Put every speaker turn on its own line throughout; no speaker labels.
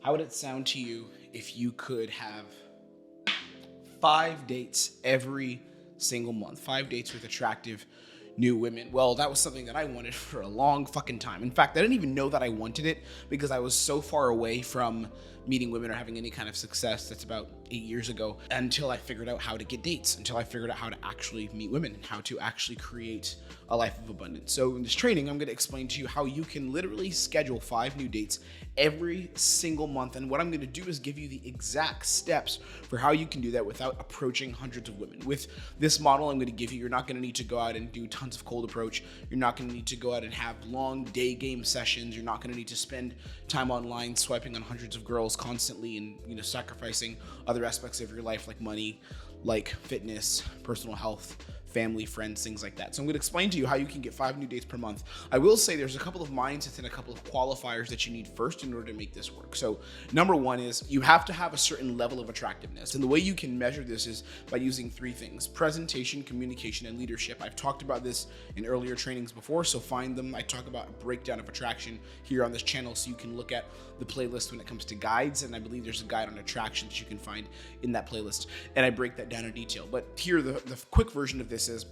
How would it sound to you if you could have 5 dates every single month? 5 dates with attractive new women. Well, that was something that I wanted for a long fucking time. In fact, I didn't even know that I wanted it because I was so far away from meeting women or having any kind of success. That's about 8 years ago, until I figured out how to get dates, until I figured out how to actually meet women and how to actually create a life of abundance. So in this training, I'm going to explain to you how you can literally schedule 5 new dates every single month. And what I'm going to do is give you the exact steps for how you can do that without approaching hundreds of women. With this model I'm going to give you, you're not going to need to go out and do tons of cold approach. You're not going to need to go out and have long day game sessions. You're not going to need to spend time online swiping on hundreds of girls constantly and, sacrificing other aspects of your life like money, like fitness, personal health, family, friends, things like that. So I'm going to explain to you how you can get 5 new dates per month. I will say there's a couple of mindsets and a couple of qualifiers that you need first in order to make this work. So number one is you have to have a certain level of attractiveness. And the way you can measure this is by using 3 things: presentation, communication, and leadership. I've talked about this in earlier trainings before, so find them. I talk about a breakdown of attraction here on this channel, so you can look at the playlist when it comes to guides. And I believe there's a guide on attraction that you can find in that playlist. And I break that down in detail. But here, the quick version of this is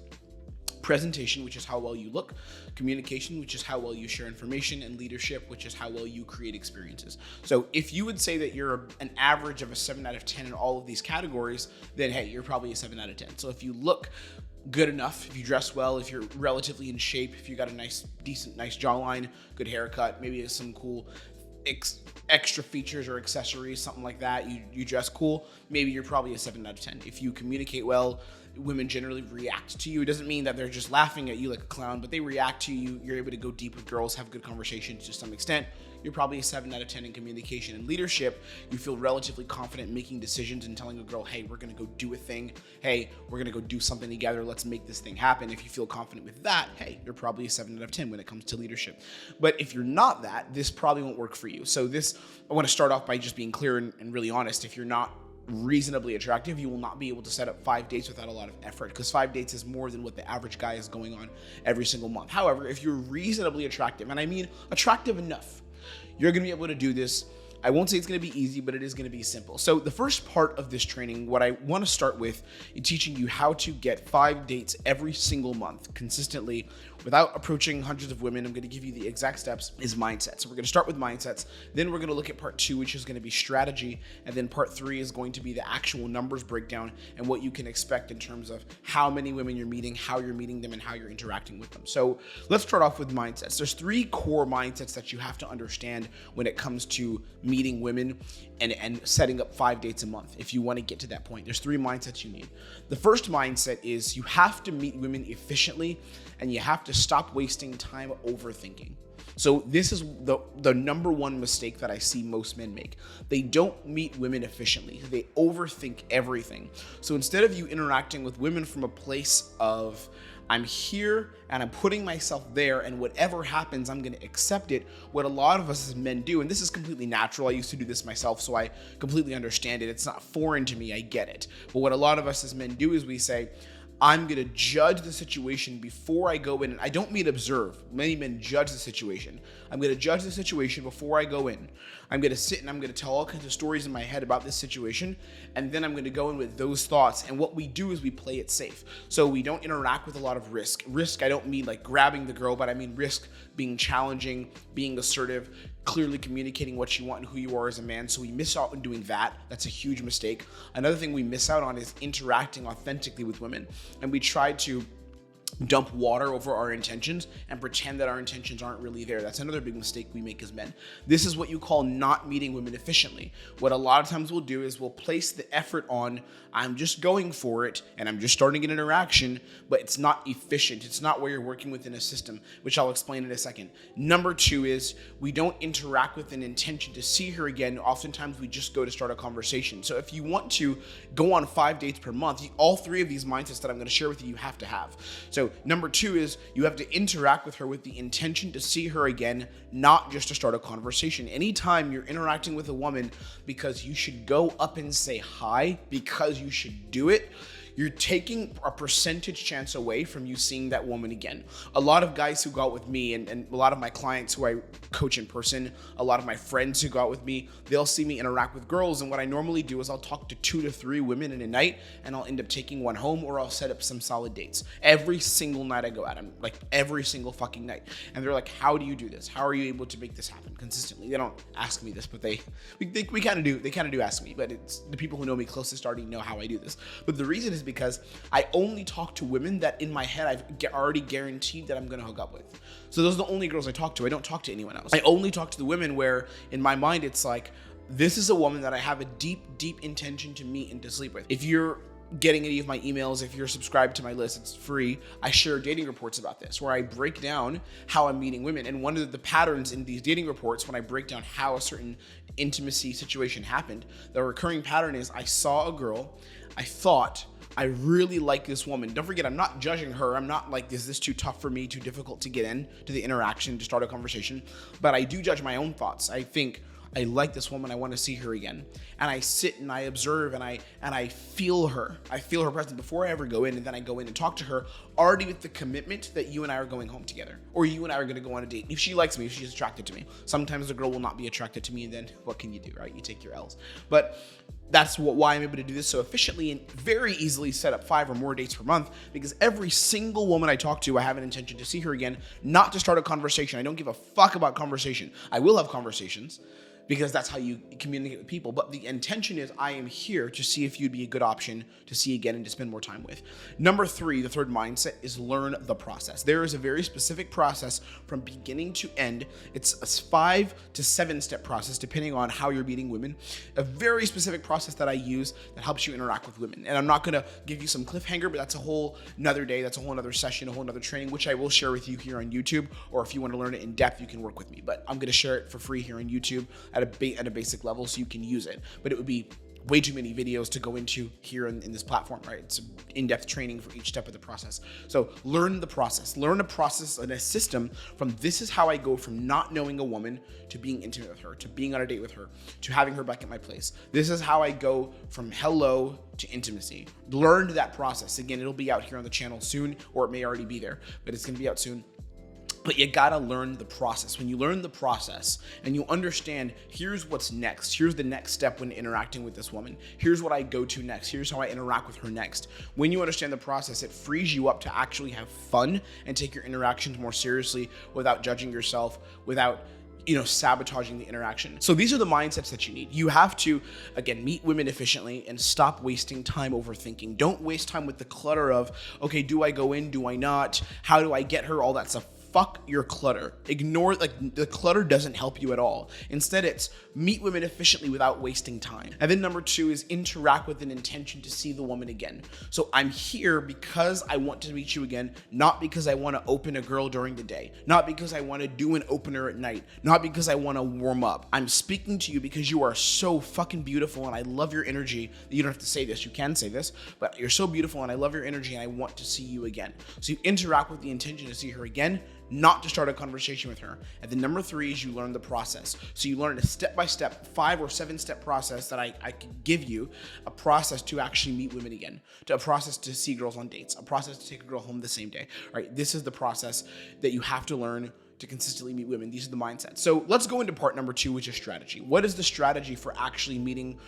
presentation, which is how well you look; communication, which is how well you share information; and leadership, which is how well you create experiences. So if you would say that you're an average of a 7 out of 10 in all of these categories, then hey, you're probably a 7 out of 10. So if you look good enough, if you dress well, if you're relatively in shape, if you got a nice jawline, good haircut, maybe some cool extra features or accessories, something like that, you dress cool, maybe you're probably a 7 out of 10. If you communicate well, women generally react to you. It doesn't mean that they're just laughing at you like a clown, but they react to you. You're able to go deep with girls, have good conversations to some extent. You're probably a 7 out of 10 in communication. And leadership, you feel relatively confident making decisions and telling a girl, hey, we're going to go do a thing. Hey, we're going to go do something together. Let's make this thing happen. If you feel confident with that, hey, you're probably a 7 out of 10 when it comes to leadership. But if you're not that, this probably won't work for you. So I want to start off by just being clear and really honest. If you're not reasonably attractive, you will not be able to set up 5 dates without a lot of effort, because 5 dates is more than what the average guy is going on every single month. However, if you're reasonably attractive, and I mean attractive enough, you're going to be able to do this. I won't say it's going to be easy, but it is going to be simple. So the first part of this training, what I want to start with is teaching you how to get 5 dates every single month consistently without approaching hundreds of women. I'm going to give you the exact steps, is mindset. So we're going to start with mindsets. Then we're going to look at part 2, which is going to be strategy. And then part 3 is going to be the actual numbers breakdown and what you can expect in terms of how many women you're meeting, how you're meeting them, and how you're interacting with them. So let's start off with mindsets. There's 3 core mindsets that you have to understand when it comes to meeting women and setting up 5 dates a month. If you want to get to that point, there's 3 mindsets you need. The first mindset is you have to meet women efficiently, and you have to stop wasting time overthinking. So this is the number one mistake that I see most men make. They don't meet women efficiently. They overthink everything. So instead of you interacting with women from a place of, I'm here and I'm putting myself there, and whatever happens, I'm going to accept it. What a lot of us as men do, and this is completely natural. I used to do this myself, so I completely understand it. It's not foreign to me. I get it. But what a lot of us as men do is we say, I'm going to judge the situation before I go in. And I don't mean observe. Many men judge the situation. I'm going to judge the situation before I go in. I'm going to sit and I'm going to tell all kinds of stories in my head about this situation. And then I'm going to go in with those thoughts. And what we do is we play it safe. So we don't interact with a lot of risk. Risk, I don't mean like grabbing the girl, but I mean risk being challenging, being assertive, clearly communicating what you want and who you are as a man. So we miss out on doing that. That's a huge mistake. Another thing we miss out on is interacting authentically with women. And we try to dump water over our intentions and pretend that our intentions aren't really there. That's another big mistake we make as men. This is what you call not meeting women efficiently. What a lot of times we'll do is we'll place the effort on, I'm just going for it and I'm just starting an interaction, but it's not efficient. It's not where you're working within a system, which I'll explain in a second. Number 2 is we don't interact with an intention to see her again. Oftentimes we just go to start a conversation. So if you want to go on 5 dates per month, all 3 of these mindsets that I'm going to share with you, you have to have. So number 2 is you have to interact with her with the intention to see her again, not just to start a conversation. Anytime you're interacting with a woman because you should go up and say hi, because you should do it, you're taking a percentage chance away from you seeing that woman again. A lot of guys who go out with me and a lot of my clients who I coach in person, a lot of my friends who go out with me, they'll see me interact with girls. And what I normally do is I'll talk to 2 to 3 women in a night, and I'll end up taking one home, or I'll set up some solid dates. Every single night I go out, I'm like every single fucking night. And they're like, how do you do this? How are you able to make this happen consistently? They don't ask me this, but we kind of do. They kind of do ask me, but it's the people who know me closest already know how I do this. But the reason is because I only talk to women that in my head I've already guaranteed that I'm going to hook up with. So those are the only girls I talk to. I don't talk to anyone else. I only talk to the women where in my mind it's like, this is a woman that I have a deep intention to meet and to sleep with. If you're getting any of my emails, if you're subscribed to my list, it's free. I share dating reports about this where I break down how I'm meeting women. And one of the patterns in these dating reports, when I break down how a certain intimacy situation happened, the recurring pattern is I saw a girl, I thought, I really like this woman. Don't forget, I'm not judging her. I'm not like, is this too tough for me, too difficult to get in to the interaction, to start a conversation? But I do judge my own thoughts. I think, I like this woman, I want to see her again. And I sit and I observe and I feel her. I feel her presence before I ever go in, and then I go in and talk to her already with the commitment that you and I are going home together, or you and I are going to go on a date. If she likes me, if she's attracted to me. Sometimes the girl will not be attracted to me, and then what can you do, right? You take your L's. But that's why I'm able to do this so efficiently and very easily set up 5 or more dates per month, because every single woman I talk to, I have an intention to see her again, not to start a conversation. I don't give a fuck about conversation. I will have conversations, because that's how you communicate with people. But the intention is I am here to see if you'd be a good option to see again and to spend more time with. Number 3, the third mindset, is learn the process. There is a very specific process from beginning to end. It's a 5 to 7 step process, depending on how you're meeting women. A very specific process that I use that helps you interact with women. And I'm not going to give you some cliffhanger, but that's a whole another day. That's a whole another session, a whole another training, which I will share with you here on YouTube. Or if you want to learn it in depth, you can work with me. But I'm going to share it for free here on YouTube at a basic level so you can use it. But it would be way too many videos to go into here in this platform, right? It's in-depth training for each step of the process. So learn the process. Learn a process and a system from this is how I go from not knowing a woman to being intimate with her, to being on a date with her, to having her back at my place. This is how I go from hello to intimacy. Learn that process. Again, it'll be out here on the channel soon, or it may already be there, but it's going to be out soon. But you gotta learn the process. When you learn the process and you understand, here's what's next. Here's the next step when interacting with this woman. Here's what I go to next. Here's how I interact with her next. When you understand the process, it frees you up to actually have fun and take your interactions more seriously without judging yourself, without sabotaging the interaction. So these are the mindsets that you need. You have to, again, meet women efficiently and stop wasting time overthinking. Don't waste time with the clutter of, okay, do I go in? Do I not? How do I get her? All that stuff. Fuck your clutter. Ignore, the clutter doesn't help you at all. Instead, it's meet women efficiently without wasting time. And then number 2 is interact with an intention to see the woman again. So I'm here because I want to meet you again, not because I want to open a girl during the day, not because I want to do an opener at night, not because I want to warm up. I'm speaking to you because you are so fucking beautiful and I love your energy. You don't have to say this, you can say this, but you're so beautiful and I love your energy and I want to see you again. So you interact with the intention to see her again, not to start a conversation with her. And then number 3 is you learn the process. So you learn a step-by-step 5 or 7 step process that I could give you, a process to actually meet women again, to a process to see girls on dates, a process to take a girl home the same day. All right, this is the process that you have to learn to consistently meet women. These are the mindsets. So let's go into part number 2, which is strategy. What is the strategy for actually meeting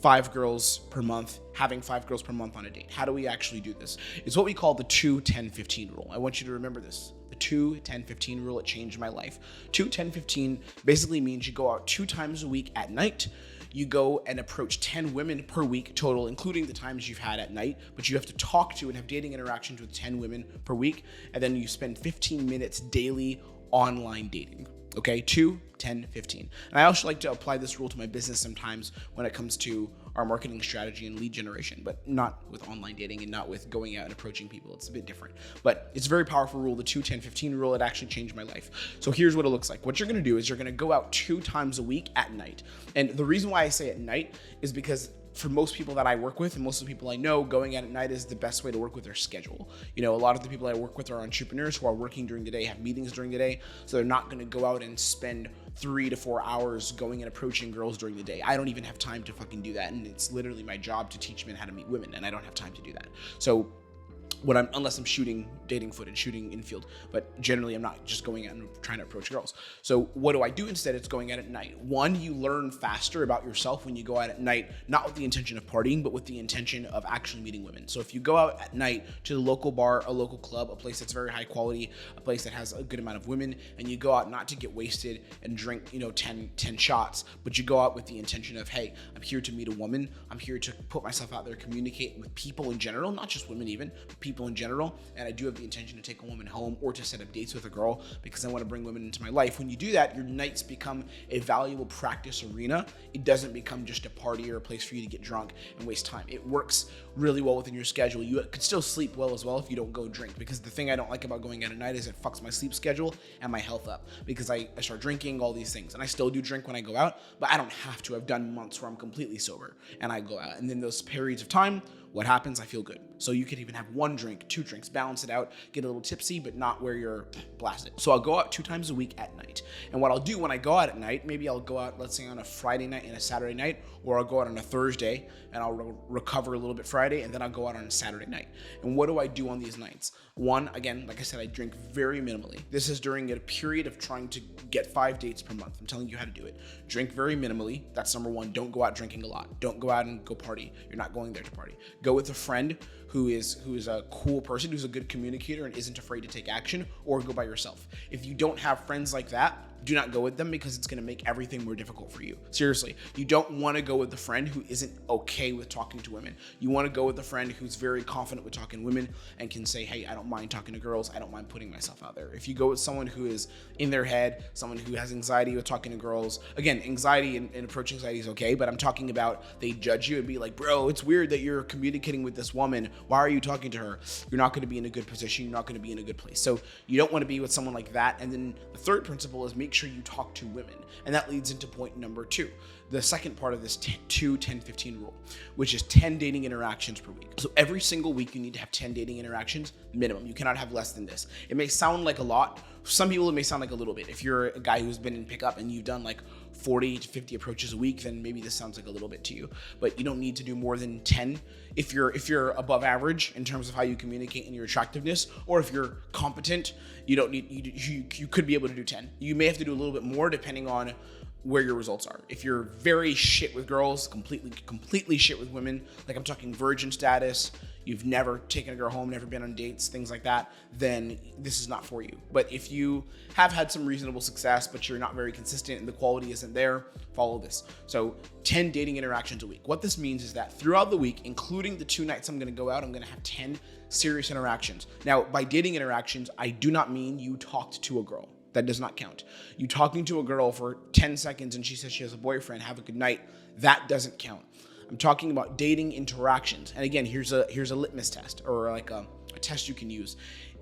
5 girls per month, having 5 girls per month on a date? How do we actually do this? It's what we call the 2-10-15 rule. I want you to remember this. The 2-10-15 rule, it changed my life. 2-10-15 basically means you go out 2 times a week at night. You go and approach 10 women per week total, including the times you've had at night, but you have to talk to and have dating interactions with 10 women per week. And then you spend 15 minutes daily online dating. Okay, 2, 10, 15. And I also like to apply this rule to my business sometimes when it comes to our marketing strategy and lead generation, but not with online dating and not with going out and approaching people. It's a bit different, but it's a very powerful rule. The 2-10-15 rule, it actually changed my life. So here's what it looks like. What you're going to do is you're going to go out 2 times a week at night. And the reason why I say at night is because for most people that I work with and most of the people I know, going out at night is the best way to work with their schedule. You know, a lot of the people I work with are entrepreneurs who are working during the day, have meetings during the day, so they're not going to go out and spend 3 to 4 hours going and approaching girls during the day. I don't even have time to fucking do that, and it's literally my job to teach men how to meet women, and I don't have time to do that. So unless I'm shooting dating footage, shooting infield, but generally I'm not just going out and trying to approach girls. So what do I do instead? It's going out at night. One, you learn faster about yourself when you go out at night, not with the intention of partying, but with the intention of actually meeting women. So if you go out at night to the local bar, a local club, a place that's very high quality, a place that has a good amount of women, and you go out not to get wasted and drink, 10 shots, but you go out with the intention of, hey, I'm here to meet a woman. I'm here to put myself out there, communicate with people in general, not just women even, but people in general. And I do have the intention to take a woman home or to set up dates with a girl because I want to bring women into my life. When you do that, your nights become a valuable practice arena. It doesn't become just a party or a place for you to get drunk and waste time. It works really well within your schedule. You could still sleep well as well if you don't go drink, because the thing I don't like about going out at night is it fucks my sleep schedule and my health up because I start drinking, all these things. And I still do drink when I go out, but I don't have to. I've done months where I'm completely sober and I go out. And then those periods of time, what happens? I feel good. So you could even have 1 drink, 2 drinks, balance it out, get a little tipsy, but not where you're blasted. So I'll go out 2 times a week at night. And what I'll do when I go out at night, maybe I'll go out, let's say on a Friday night and a Saturday night, or I'll go out on a Thursday and I'll recover a little bit Friday, and then I'll go out on a Saturday night. And what do I do on these nights? One, again, like I said, I drink very minimally. This is during a period of trying to get 5 dates per month. I'm telling you how to do it. Drink very minimally. That's number 1. Don't go out drinking a lot. Don't go out and go party. You're not going there to party. Go with a friend who is a cool person, who's a good communicator and isn't afraid to take action, or go by yourself. If you don't have friends like that, do not go with them because it's going to make everything more difficult for you. Seriously, you don't want to go with a friend who isn't okay with talking to women. You want to go with a friend who's very confident with talking to women and can say, hey, I don't mind talking to girls. I don't mind putting myself out there. If you go with someone who is in their head, someone who has anxiety with talking to girls, again, anxiety and approach anxiety is okay, but I'm talking about they judge you and be like, bro, it's weird that you're communicating with this woman. Why are you talking to her? You're not going to be in a good position. You're not going to be in a good place. So you don't want to be with someone like that. And then the third principle is make sure you talk to women. And that leads into point number 2. The second part of this 10-15 rule, which is 10 dating interactions per week. So every single week you need to have 10 dating interactions minimum. You cannot have less than this. It may sound like a lot. Some people, it may sound like a little bit. If you're a guy who's been in pickup and you've done like 40 to 50 approaches a week, then maybe this sounds like a little bit to you, but you don't need to do more than 10 if you're above average in terms of how you communicate and your attractiveness, or if you're competent, you don't need, you could be able to do 10. You may have to do a little bit more depending on where your results are. If you're very shit with girls, completely shit with women, like I'm talking virgin status, you've never taken a girl home, never been on dates, things like that, then this is not for you. But if you have had some reasonable success, but you're not very consistent and the quality isn't there, follow this. So 10 dating interactions a week. What this means is that throughout the week, including the 2 nights I'm going to go out, I'm going to have 10 serious interactions. Now, by dating interactions, I do not mean you talked to a girl. That does not count. You talking to a girl for 10 seconds and she says she has a boyfriend, have a good night, that doesn't count. I'm talking about dating interactions. And again, here's a litmus test, or like a test you can use.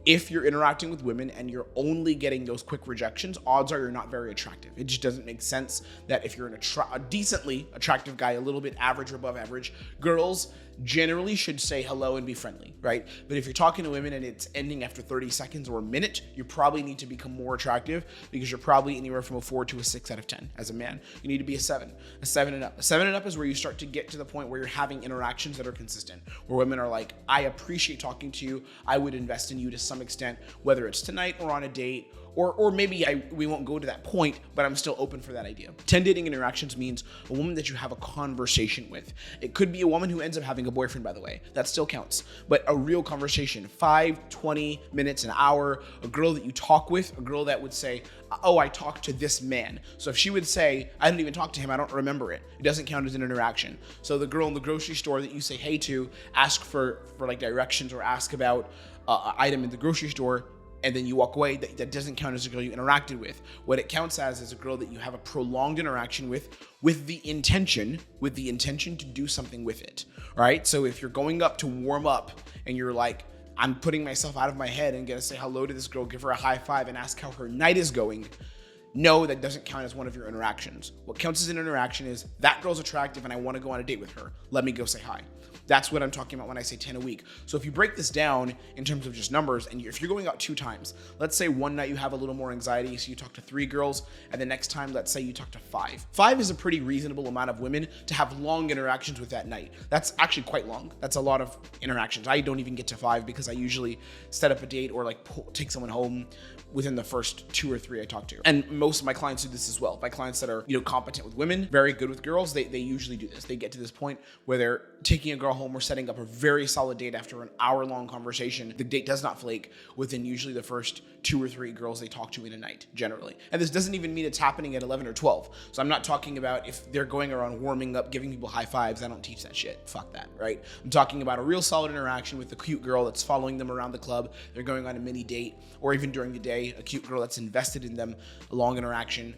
If you're interacting with women and you're only getting those quick rejections, odds are you're not very attractive. It just doesn't make sense that if you're a decently attractive guy, a little bit average or above average, girls generally should say hello and be friendly, right? But if you're talking to women and it's ending after 30 seconds or a minute, you probably need to become more attractive because you're probably anywhere from a 4 to a 6 out of 10 as a man. You need to be a 7 and up. A 7 and up is where you start to get to the point where you're having interactions that are consistent, where women are like, I appreciate talking to you. I would invest in you to some extent, whether it's tonight or on a date, or maybe we won't go to that point, but I'm still open for that idea. 10 dating interactions means a woman that you have a conversation with. It could be a woman who ends up having a boyfriend, by the way. That still counts. But a real conversation, 5, 20 minutes, an hour, a girl that you talk with, a girl that would say, oh, I talked to this man. So if she would say, I didn't even talk to him, I don't remember it, it doesn't count as an interaction. So the girl in the grocery store that you say hey to, ask for like directions or ask about an item in the grocery store, and then you walk away, that doesn't count as a girl you interacted with. What it counts as is a girl that you have a prolonged interaction with the intention to do something with it, right? So if you're going up to warm up and you're like, I'm putting myself out of my head and gonna say hello to this girl, give her a high five and ask how her night is going, no, that doesn't count as one of your interactions. What counts as an interaction is that girl's attractive and I want to go on a date with her. Let me go say hi. That's what I'm talking about when I say 10 a week. So if you break this down in terms of just numbers, and if you're going out 2 times, let's say one night you have a little more anxiety, so you talk to 3 girls, and the next time, let's say you talk to 5. 5 is a pretty reasonable amount of women to have long interactions with that night. That's actually quite long. That's a lot of interactions. I don't even get to 5 because I usually set up a date or like take someone home within the first 2 or 3 I talk to. And most of my clients do this as well. My clients that are, competent with women, very good with girls, they usually do this. They get to this point where they're taking a girl home or setting up a very solid date after an hour-long conversation. The date does not flake within usually the first 2 or 3 girls they talk to in a night, generally. And this doesn't even mean it's happening at 11 or 12. So I'm not talking about if they're going around warming up, giving people high fives. I don't teach that shit. Fuck that, right? I'm talking about a real solid interaction with a cute girl that's following them around the club. They're going on a mini date, or even during the day, a cute girl that's invested in them, a long interaction.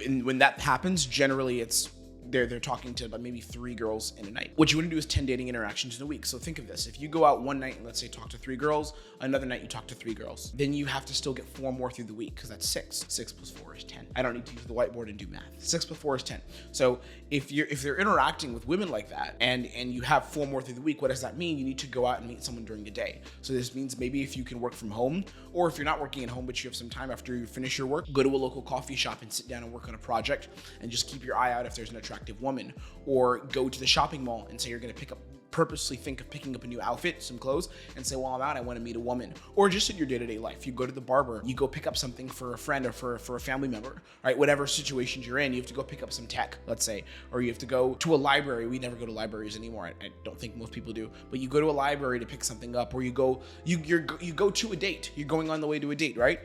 And when that happens, generally it's they're talking to about maybe 3 girls in a night. What you want to do is 10 dating interactions in a week. So think of this. If you go out one night and let's say talk to 3 girls, another night you talk to 3 girls, then you have to still get 4 more through the week because that's 6. 6 plus 4 is 10. I don't need to use the whiteboard and do math. 6 plus 4 is 10. So if they're interacting with women like that and you have 4 more through the week, what does that mean? You need to go out and meet someone during the day. So this means maybe if you can work from home, or if you're not working at home but you have some time after you finish your work, go to a local coffee shop and sit down and work on a project and just keep your eye out if there's an attractive woman. Or go to the shopping mall and say you're going to purposely think of picking up a new outfit, some clothes, and say, well, I'm out, I want to meet a woman. Or just in your day-to-day life, you go to the barber, you go pick up something for a friend or for a family member, right? Whatever situations you're in, you have to go pick up some tech, let's say, or you have to go to a library. We never go to libraries anymore. I don't think most people do, but you go to a library to pick something up, or you go to a date. You're going on the way to a date, right?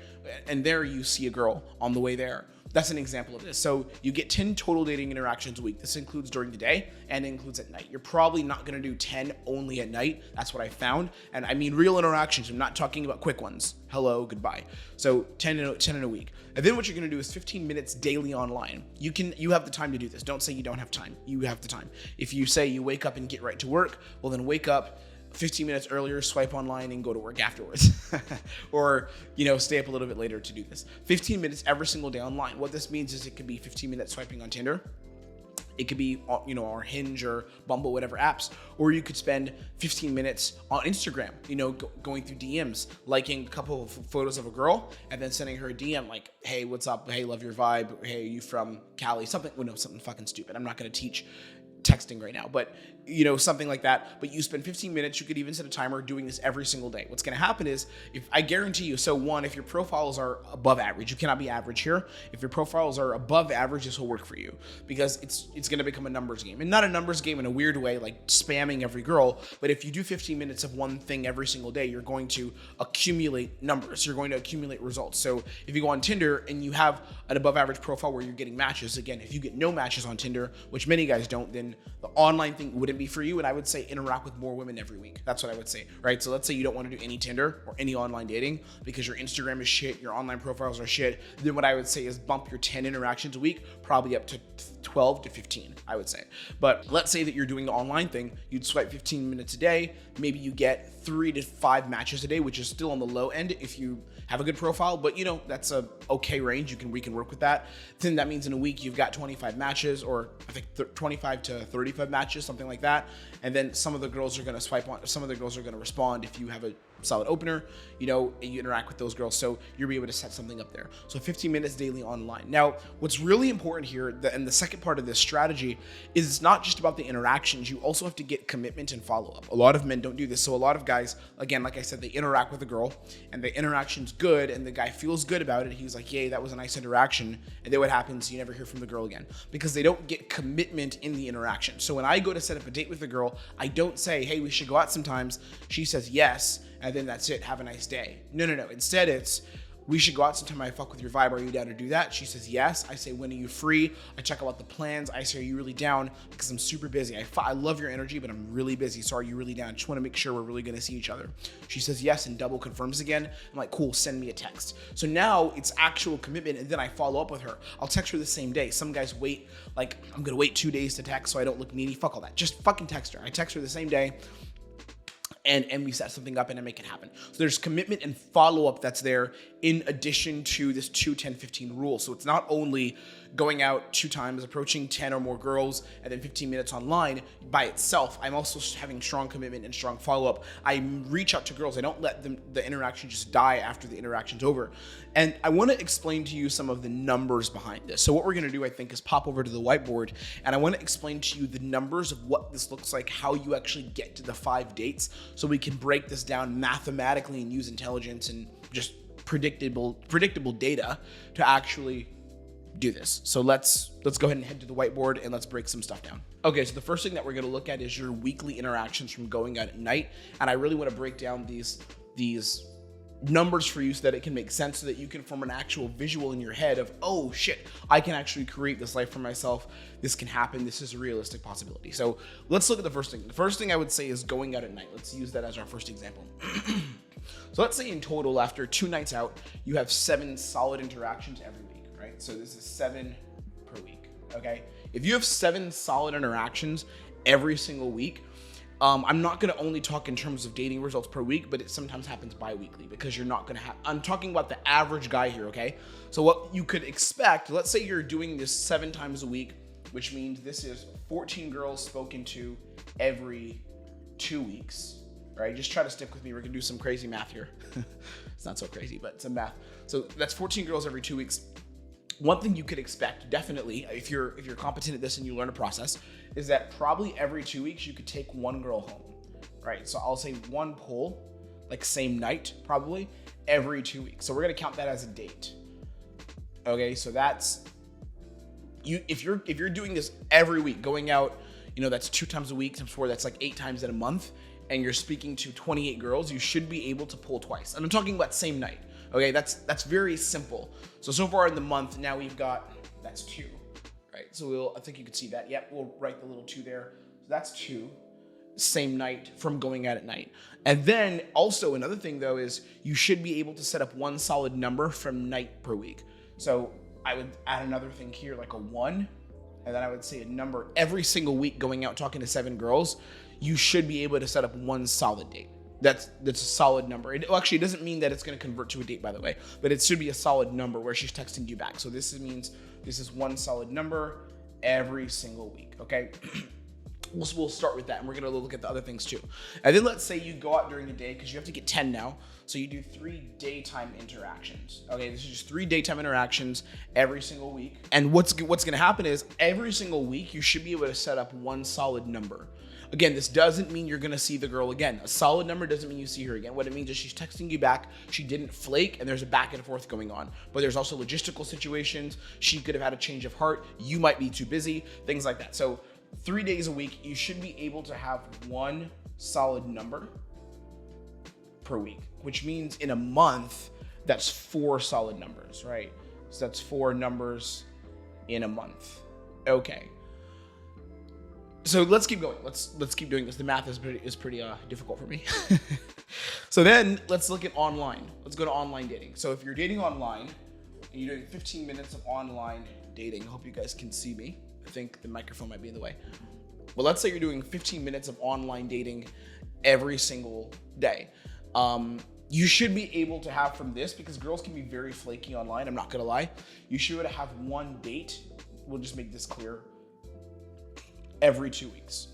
And there you see a girl on the way there. That's an example of this. So you get 10 total dating interactions a week. This includes during the day and includes at night. You're probably not going to do 10 only at night. That's what I found. And I mean real interactions. I'm not talking about quick ones. Hello, goodbye. So 10 in a week. And then what you're going to do is 15 minutes daily online. You have the time to do this. Don't say you don't have time. You have the time. If you say you wake up and get right to work, well then wake up 15 minutes earlier, swipe online and go to work afterwards. Or, stay up a little bit later to do this. 15 minutes every single day online. What this means is it could be 15 minutes swiping on Tinder. It could be, our Hinge or Bumble, whatever apps. Or you could spend 15 minutes on Instagram, going through DMs, liking a couple of photos of a girl, and then sending her a DM like, hey, what's up? Hey, love your vibe. Hey, are you from Cali? Something fucking stupid. I'm not going to teach texting right now, but something like that. But you spend 15 minutes, you could even set a timer doing this every single day. What's going to happen is, if I guarantee you, so one, if your profiles are above average, you cannot be average here. If your profiles are above average, this will work for you, because it's going to become a numbers game, and not a numbers game in a weird way, like spamming every girl. But if you do 15 minutes of one thing every single day, you're going to accumulate numbers. You're going to accumulate results. So if you go on Tinder and you have an above average profile where you're getting matches, again, if you get no matches on Tinder, which many guys don't, then the online thing wouldn't be for you. And I would say interact with more women every week. That's what I would say, right? So let's say you don't want to do any Tinder or any online dating because your Instagram is shit, your online profiles are shit. Then what I would say is bump your 10 interactions a week, probably up to 12 to 15, I would say. But let's say that you're doing the online thing, you'd swipe 15 minutes a day. Maybe you get 3 to 5 matches a day, which is still on the low end if you have a good profile, but that's a okay range. We can work with that. Then that means in a week you've got 25 matches, or I think 25 to 35 matches, something like that. And then some of the girls are going to swipe on, some of the girls are going to respond if you have a solid opener, and you interact with those girls. So you'll be able to set something up there. So 15 minutes daily online. Now, what's really important here, and the second part of this strategy, is it's not just about the interactions. You also have to get commitment and follow up. A lot of men don't do this. So a lot of guys, again, like I said, they interact with a girl and the interaction's good and the guy feels good about it. He's like, yay, that was a nice interaction. And then what happens? You never hear from the girl again because they don't get commitment in the interaction. So when I go to set up a date with a girl, I don't say, hey, we should go out sometimes. She says yes, and then that's it. Have a nice day. No. Instead, it's, we should go out sometime. I fuck with your vibe. Are you down to do that? She says yes. I say, when are you free? I check out the plans. I say, are you really down? Because I'm super busy. I love your energy, but I'm really busy. So are you really down? I just want to make sure we're really going to see each other. She says yes and double confirms again. I'm like, cool, send me a text. So now it's actual commitment, and then I follow up with her. I'll text her the same day. Some guys wait, like, I'm going to wait 2 days to text so I don't look needy. Fuck all that. Just fucking text her. I text her the same day. and we set something up and I make it happen. So there's commitment and follow-up that's there in addition to this 2, 10, 15 rule. So it's not only going out 2 times, approaching 10 or more girls, and then 15 minutes online by itself. I'm also having strong commitment and strong follow-up. I reach out to girls. I don't let the interaction just die after the interaction's over. And I want to explain to you some of the numbers behind this. So what we're going to do, I think, is pop over to the whiteboard, and I want to explain to you the numbers of what this looks like, how you actually get to the 5 dates, so we can break this down mathematically and use intelligence and just predictable data to actually do this. So let's go ahead and head to the whiteboard and let's break some stuff down. Okay, so the first thing that we're going to look at is your weekly interactions from going out at night, and I really want to break down these numbers for you so that it can make sense, so that you can form an actual visual in your head of, oh shit, I can actually create this life for myself. This can happen. This is a realistic possibility. So let's look at the first thing. The first thing I would say is going out at night. Let's use that as our first example. So let's say in total, after 2 nights out, you have 7 solid interactions every week, right? So this is 7 per week, okay? If you have 7 solid interactions every single week, I'm not going to only talk in terms of dating results per week, but it sometimes happens bi-weekly, because you're not going to have, I'm talking about the average guy here, okay? So what you could expect, let's say you're doing this 7 times a week, which means this is 14 girls spoken to every 2 weeks, right? Just try to stick with me. We're going to do some crazy math here. It's not so crazy, but some math. So that's 14 girls every 2 weeks. One thing you could expect, definitely, if you're competent at this and you learn a process, is that probably every 2 weeks you could take 1 girl home, right? So I'll say 1 pull, like same night, probably every 2 weeks. So we're gonna count that as a date. Okay, so that's you. If you're doing this every week, going out, that's 2 times a week times 4, that's like 8 times in a month, and you're speaking to 28 girls, you should be able to pull twice. And I'm talking about same night. Okay, that's very simple. So far in the month, now we've got, that's 2, right? So I think you can see that. Yep, we'll write the little 2 there. So that's 2, same night from going out at night. And then also another thing though is you should be able to set up 1 solid number from night per week. So I would add another thing here, like a 1, and then I would say a number every single week going out talking to 7 girls. You should be able to set up 1 solid date. That's a solid number. It doesn't mean that it's going to convert to a date, by the way, but it should be a solid number where she's texting you back. So this means this is 1 solid number every single week, okay? We'll start with that, and we're going to look at the other things too. And then let's say you go out during the day, because you have to get 10 now. So you do 3 daytime interactions. Okay, this is just 3 daytime interactions every single week. And what's going to happen is every single week you should be able to set up 1 solid number. Again, this doesn't mean you're going to see the girl again. A solid number doesn't mean you see her again. What it means is she's texting you back, she didn't flake, and there's a back and forth going on. But there's also logistical situations. She could have had a change of heart. You might be too busy, things like that. So 3 days a week, you should be able to have 1 solid number per week, which means in a month, that's 4 solid numbers, right? So that's 4 numbers in a month. Okay. So let's keep going. Let's keep doing this. The math is pretty difficult for me. So then let's look at online. Let's go to online dating. So if you're dating online and you're doing 15 minutes of online dating, I hope you guys can see me. I think the microphone might be in the way. Well, let's say you're doing 15 minutes of online dating every single day. You should be able to have from this, because girls can be very flaky online, I'm not gonna lie. You should have 1 date. We'll just make this clear. Every 2 weeks.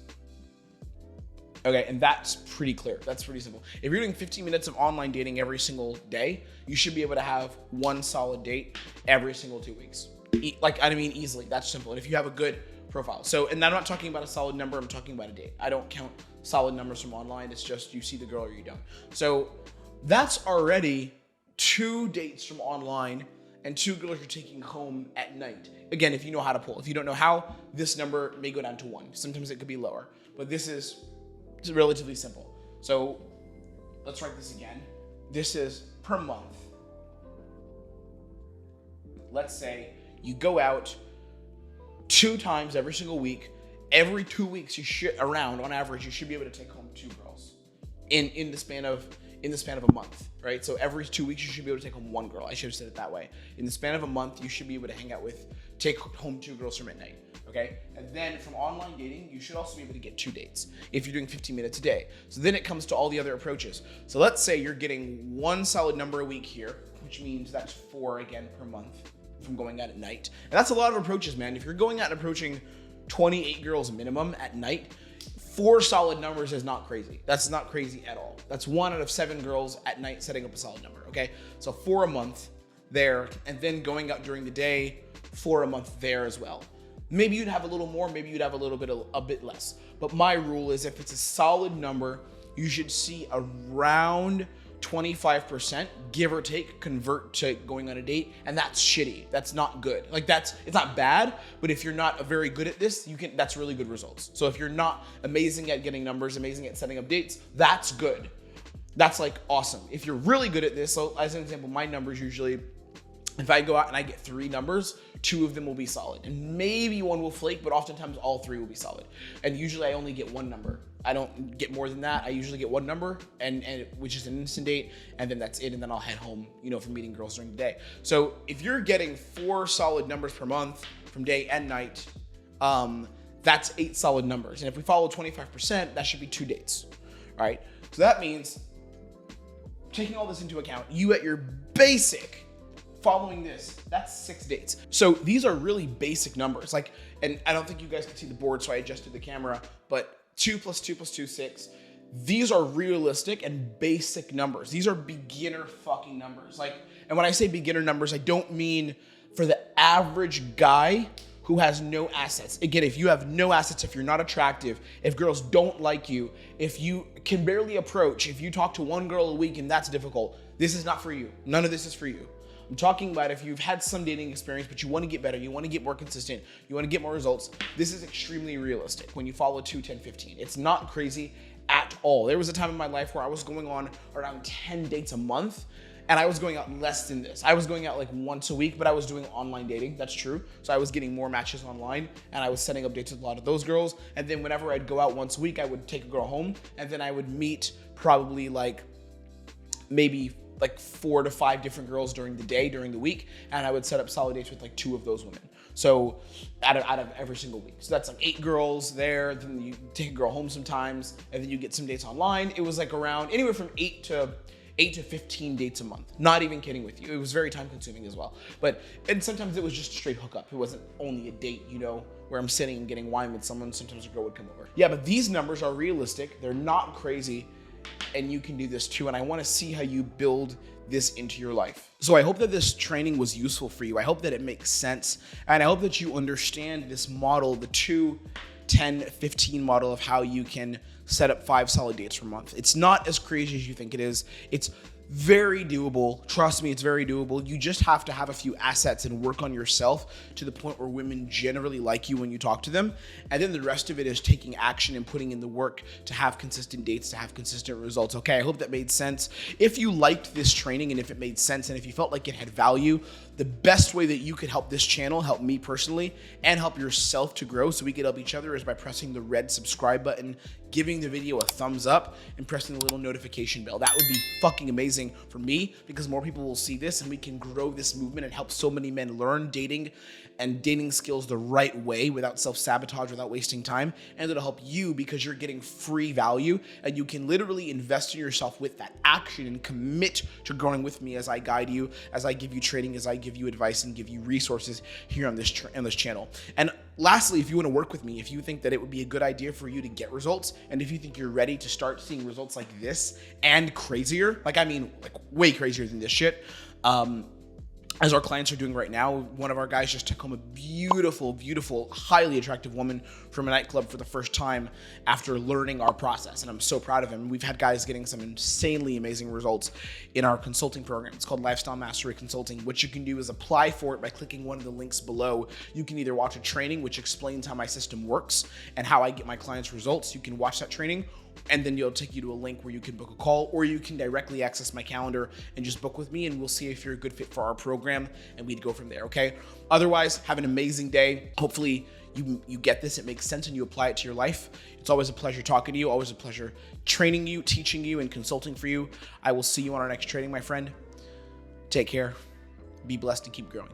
Okay, and that's pretty clear. That's pretty simple. If you're doing 15 minutes of online dating every single day, you should be able to have 1 solid date every single 2 weeks. Easily. That's simple. And if you have a good profile. So, and I'm not talking about a solid number, I'm talking about a date. I don't count solid numbers from online. It's just you see the girl or you don't. So that's already 2 dates from online and 2 girls you're taking home at night. Again, if you know how to pull. If you don't know how, this number may go down to 1. Sometimes it could be lower, but this is relatively simple. So let's write this again. This is per month. Let's say you go out 2 times every single week. Every 2 weeks, on average, you should be able to take home 2 girls in the span of a month, right? So every 2 weeks, you should be able to take home 1 girl. I should have said it that way. In the span of a month, you should be able to take home 2 girls from at night. Okay. okay? And then from online dating, you should also be able to get 2 dates if you're doing 15 minutes a day. So then it comes to all the other approaches. So let's say you're getting 1 solid number a week here, which means that's 4 again per month from going out at night. And that's a lot of approaches, man. If you're going out and approaching 28 girls minimum at night, 4 solid numbers is not crazy. That's not crazy at all. That's 1 out of 7 girls at night setting up a solid number, okay? So 4 a month there, and then going out during the day, 4 a month there as well. Maybe you'd have a little more, maybe you'd have a bit less. But my rule is if it's a solid number, you should see around 25%, give or take, convert to going on a date, and that's shitty. That's not good. Like it's not bad, but if you're not very good at this, that's really good results. So if you're not amazing at getting numbers, amazing at setting up dates, that's good. That's like awesome. If you're really good at this, so as an example, my numbers usually, if I go out and I get 3 numbers, 2 of them will be solid. And maybe 1 will flake, but oftentimes all 3 will be solid. And usually I only get 1 number. I don't get more than that. I usually get 1 number, and which is an instant date, and then that's it. And then I'll head home, from meeting girls during the day. So if you're getting 4 solid numbers per month from day and night, that's 8 solid numbers. And if we follow 25%, that should be 2 dates, all right? So that means, taking all this into account, you at your basic, following this, that's 6 dates. So these are really basic numbers. And I don't think you guys can see the board, so I adjusted the camera, but 2 + 2 + 2, 6. These are realistic and basic numbers. These are beginner fucking numbers. And when I say beginner numbers, I don't mean for the average guy who has no assets. Again, if you have no assets, if you're not attractive, if girls don't like you, if you can barely approach, if you talk to 1 girl a week and that's difficult, this is not for you. None of this is for you. I'm talking about if you've had some dating experience, but you want to get better, you want to get more consistent, you want to get more results, this is extremely realistic when you follow 2, 10, 15. It's not crazy at all. There was a time in my life where I was going on around 10 dates a month, and I was going out less than this. I was going out like once a week, but I was doing online dating, that's true. So I was getting more matches online, and I was setting up dates with a lot of those girls. And then whenever I'd go out once a week, I would take a girl home, and then I would meet probably maybe 4 to 5 different girls during the day, during the week, and I would set up solid dates with 2 of those women. So out of every single week. So that's 8 girls there, then you take a girl home sometimes, and then you get some dates online. It was around anywhere from 8 to 15 dates a month. Not even kidding with you. It was very time consuming as well. And sometimes it was just a straight hookup. It wasn't only a date, where I'm sitting and getting wine with someone. Sometimes a girl would come over. Yeah, but these numbers are realistic. They're not crazy. And you can do this too. And I want to see how you build this into your life. So I hope that this training was useful for you. I hope that it makes sense. And I hope that you understand this model, the 2, 10, 15 model of how you can set up 5 solid dates per month. It's not as crazy as you think it is. It's very doable. Trust me, it's very doable. You just have to have a few assets and work on yourself to the point where women generally like you when you talk to them. And then the rest of it is taking action and putting in the work to have consistent dates, to have consistent results. Okay, I hope that made sense. If you liked this training and if it made sense and if you felt like it had value, the best way that you could help this channel, help me personally, and help yourself to grow so we could help each other is by pressing the red subscribe button, giving the video a thumbs up, and pressing the little notification bell. That would be fucking amazing for me because more people will see this and we can grow this movement and help so many men learn dating and dating skills the right way without self-sabotage, without wasting time. And it'll help you because you're getting free value and you can literally invest in yourself with that action and commit to growing with me as I guide you, as I give you training, as I give you advice and give you resources here on this channel. And lastly, if you want to work with me, if you think that it would be a good idea for you to get results, and if you think you're ready to start seeing results like this and crazier, way crazier than this shit, as our clients are doing right now, one of our guys just took home a beautiful, beautiful, highly attractive woman from a nightclub for the first time after learning our process. And I'm so proud of him. We've had guys getting some insanely amazing results in our consulting program. It's called Lifestyle Mastery Consulting. What you can do is apply for it by clicking one of the links below. You can either watch a training which explains how my system works and how I get my clients results. You can watch that training, and then it'll take you to a link where you can book a call, or you can directly access my calendar and just book with me, and we'll see if you're a good fit for our program, and we'd go from there, okay? Otherwise, have an amazing day. Hopefully you get this, it makes sense, and you apply it to your life. It's always a pleasure talking to you, always a pleasure training you, teaching you, and consulting for you. I will see you on our next training, my friend. Take care, be blessed, and keep growing.